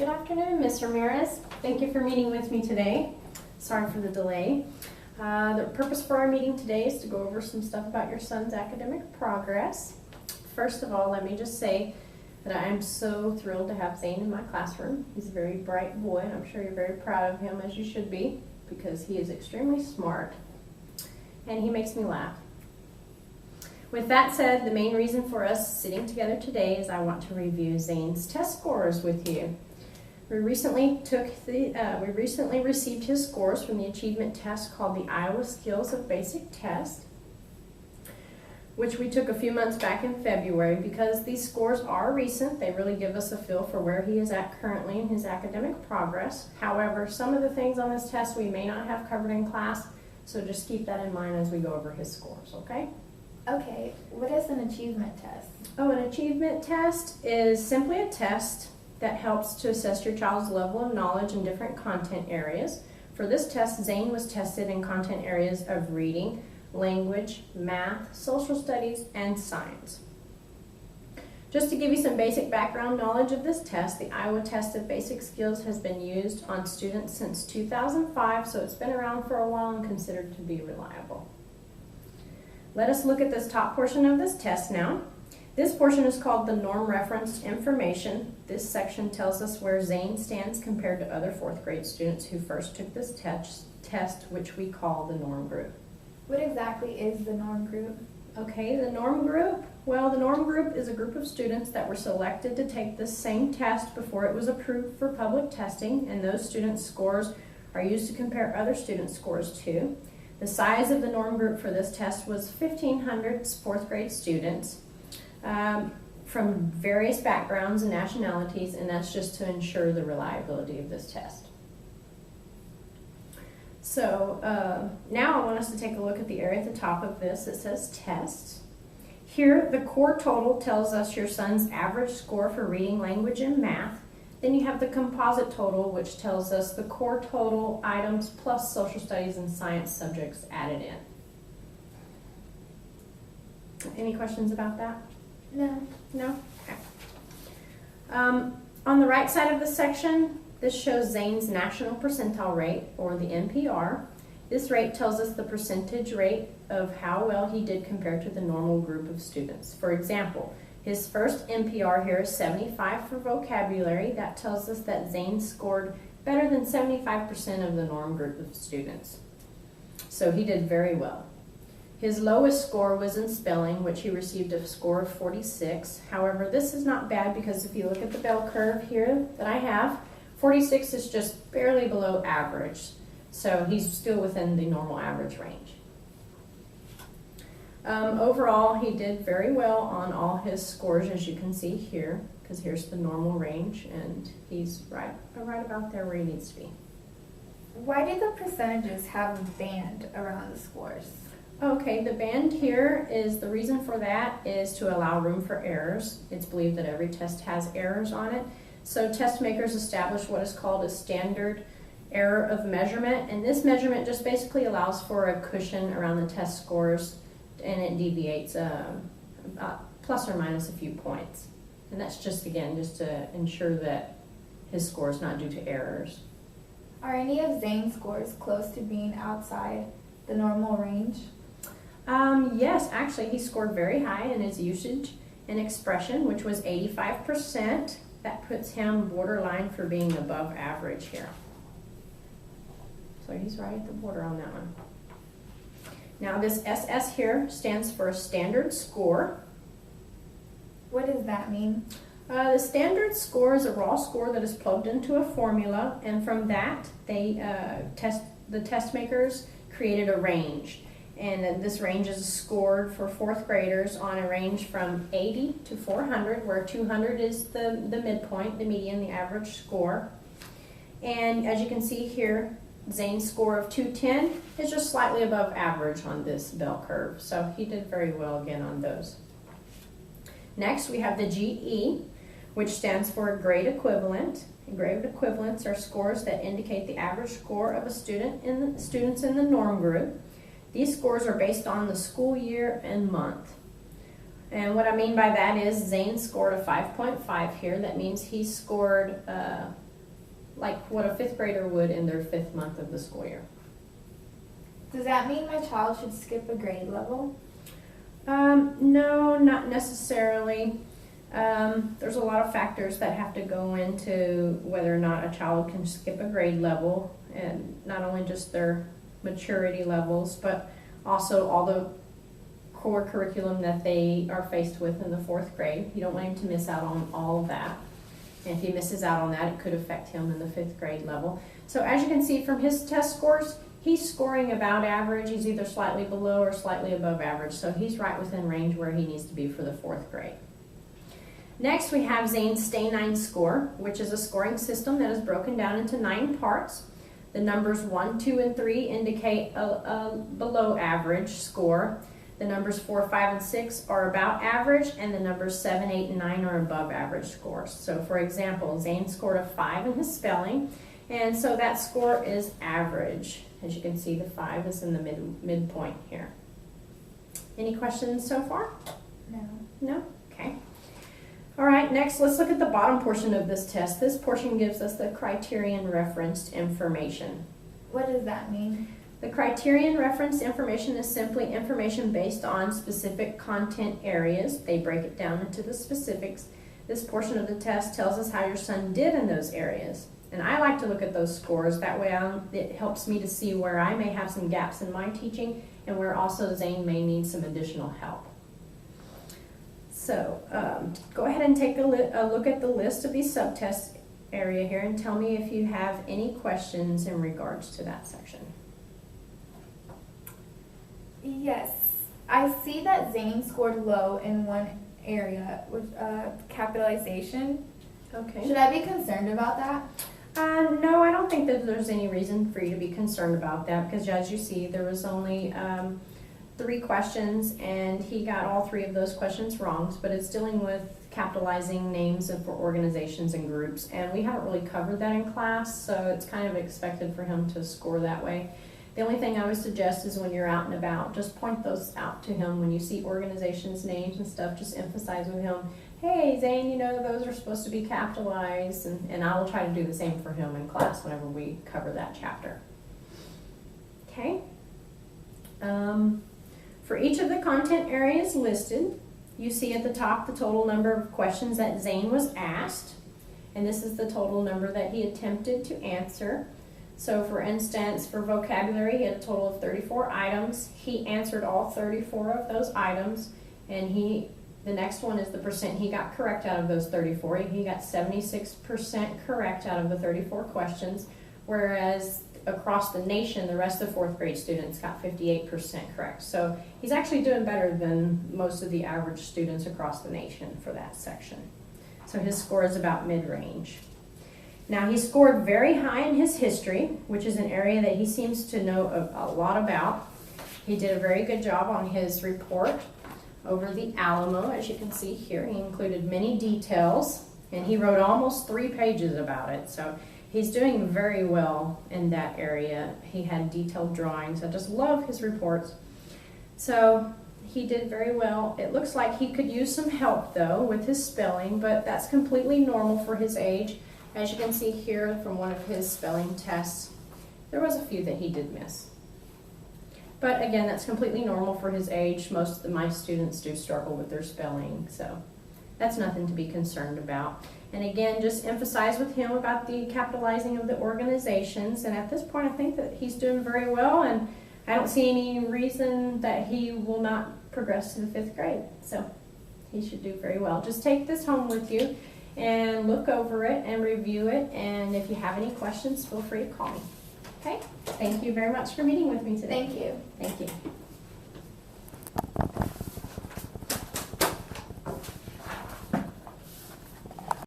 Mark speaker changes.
Speaker 1: Good afternoon, Ms. Ramirez. Thank you for meeting with me today. Sorry for the delay. The purpose for our meeting today is to go over some stuff about your son's academic progress. First of all, let me just say that I am so thrilled to have Zane in my classroom. He's a very bright boy, and I'm sure you're very proud of him, as you should be, because he is extremely smart, and he makes me laugh. With that said, the main reason for us sitting together today is I want to review Zane's test scores with you. We recently received his scores from the achievement test called the Iowa Skills of Basic Test, which we took a few months back in February. Because these scores are recent, they really give us a feel for where he is at currently in his academic progress. However, some of the things on this test we may not have covered in class, so just keep that in mind as we go over his scores, okay?
Speaker 2: Okay, what is an achievement test?
Speaker 1: Oh, an achievement test is simply a test that helps to assess your child's level of knowledge in different content areas. For this test, Zane was tested in content areas of reading, language, math, social studies, and science. Just to give you some basic background knowledge of this test, the Iowa Test of Basic Skills has been used on students since 2005, so it's been around for a while and considered to be reliable. Let us look at this top portion of this test now. This portion is called the norm referenced information. This section tells us where Zane stands compared to other fourth grade students who first took this test, which we call the norm group.
Speaker 2: What exactly is the norm group?
Speaker 1: Okay, the norm group. Well, the norm group is a group of students that were selected to take this same test before it was approved for public testing, and those students' scores are used to compare other students' scores to. The size of the norm group for this test was 1,500 fourth grade students from various backgrounds and nationalities, and that's just to ensure the reliability of this test. So now I want us to take a look at the area at the top of this that says tests. Here, the core total tells us your son's average score for reading, language, and math. Then you have the composite total, which tells us the core total items plus social studies and science subjects added in. Any questions about that?
Speaker 2: No.
Speaker 1: No? Okay. On the right side of the section, this shows Zane's national percentile rate, or the NPR. This rate tells us the percentage rate of how well he did compared to the normal group of students. For example, his first NPR here is 75 for vocabulary. That tells us that Zane scored better than 75% of the norm group of students. So he did very well. His lowest score was in spelling, which he received a score of 46. However, this is not bad because if you look at the bell curve here that I have, 46 is just barely below average. So he's still within the normal average range. Overall, he did very well on all his scores, as you can see here, because here's the normal range, and he's right about there where he needs to be.
Speaker 2: Why do the percentages have a band around the scores?
Speaker 1: Okay, the band here is, the reason for that is to allow room for errors. It's believed that every test has errors on it. So test makers establish what is called a standard error of measurement, and this measurement just basically allows for a cushion around the test scores, and it deviates plus or minus a few points. And that's just, again, just to ensure that his score is not due to errors.
Speaker 2: Are any of Zane's scores close to being outside the normal range?
Speaker 1: Yes, actually, he scored very high in his usage and expression, which was 85%. That puts him borderline for being above average here. So he's right at the border on that one. Now this SS here stands for standard score.
Speaker 2: What does that mean?
Speaker 1: The standard score is a raw score that is plugged into a formula, and from that the test makers created a range. And this range is scored for fourth graders on a range from 80 to 400, where 200 is the midpoint, the median, the average score. And as you can see here, Zane's score of 210 is just slightly above average on this bell curve. So he did very well again on those. Next, we have the GE, which stands for grade equivalent. Grade equivalents are scores that indicate the average score of a student in the students in the norm group. These scores are based on the school year and month. And what I mean by that is Zane scored a 5.5 here. That means he scored like what a fifth grader would in their 5th month of the school year.
Speaker 2: Does that mean my child should skip a grade level?
Speaker 1: No, not necessarily. There's a lot of factors that have to go into whether or not a child can skip a grade level, and not only just their maturity levels, but also all the core curriculum that they are faced with in the 4th grade. You don't want him to miss out on all of that. And if he misses out on that, it could affect him in the 5th grade level. So as you can see from his test scores, he's scoring about average. He's either slightly below or slightly above average. So he's right within range where he needs to be for the 4th grade. Next, we have Zane's Stay 9 score, which is a scoring system that is broken down into 9 parts. The numbers 1, 2, and 3 indicate a below average score. The numbers 4, 5, and 6 are about average, and the numbers 7, 8, and 9 are above average scores. So for example, Zane scored a 5 in his spelling, and so that score is average. As you can see, the 5 is in the midpoint here. Any questions so far?
Speaker 2: No.
Speaker 1: No? Okay. All right, next let's look at the bottom portion of this test. This portion gives us the criterion referenced information.
Speaker 2: What does that mean?
Speaker 1: The criterion referenced information is simply information based on specific content areas. They break it down into the specifics. This portion of the test tells us how your son did in those areas. And I like to look at those scores. That way it helps me to see where I may have some gaps in my teaching and where also Zane may need some additional help. So go ahead and take a look at the list of these subtests area here and tell me if you have any questions in regards to that section.
Speaker 2: Yes. I see that Zane scored low in one area with capitalization.
Speaker 1: Okay.
Speaker 2: Should I be concerned about that?
Speaker 1: No, I don't think that there's any reason for you to be concerned about that, because as you see, there was only 3 questions, and he got all 3 of those questions wrong, but it's dealing with capitalizing names for organizations and groups, and we haven't really covered that in class, so it's kind of expected for him to score that way. The only thing I would suggest is when you're out and about, just point those out to him. When you see organizations' names and stuff, just emphasize with him, hey, Zane, you know, those are supposed to be capitalized, and I will try to do the same for him in class whenever we cover that chapter. Okay. For each of the content areas listed, you see at the top the total number of questions that Zane was asked, and this is the total number that he attempted to answer. So for instance, for vocabulary, he had a total of 34 items. He answered all 34 of those items, and the next one is the percent he got correct out of those 34. He got 76% correct out of the 34 questions, whereas across the nation, the rest of the 4th grade students got 58% correct. So he's actually doing better than most of the average students across the nation for that section. So his score is about mid-range. Now he scored very high in his history, which is an area that he seems to know a lot about. He did a very good job on his report over the Alamo, as you can see here. He included many details, and he wrote almost 3 pages about it. So he's doing very well in that area. He had detailed drawings. I just love his reports. So he did very well. It looks like he could use some help though with his spelling, but that's completely normal for his age. As you can see here from one of his spelling tests, there was a few that he did miss. But again, that's completely normal for his age. Most of my students do struggle with their spelling, so that's nothing to be concerned about. And again, just emphasize with him about the capitalizing of the organizations. And at this point, I think that he's doing very well, and I don't see any reason that he will not progress to the 5th grade. So he should do very well. Just take this home with you and look over it and review it. And if you have any questions, feel free to call me. Okay? Thank you very much for meeting with me today.
Speaker 2: Thank you.
Speaker 1: Thank you.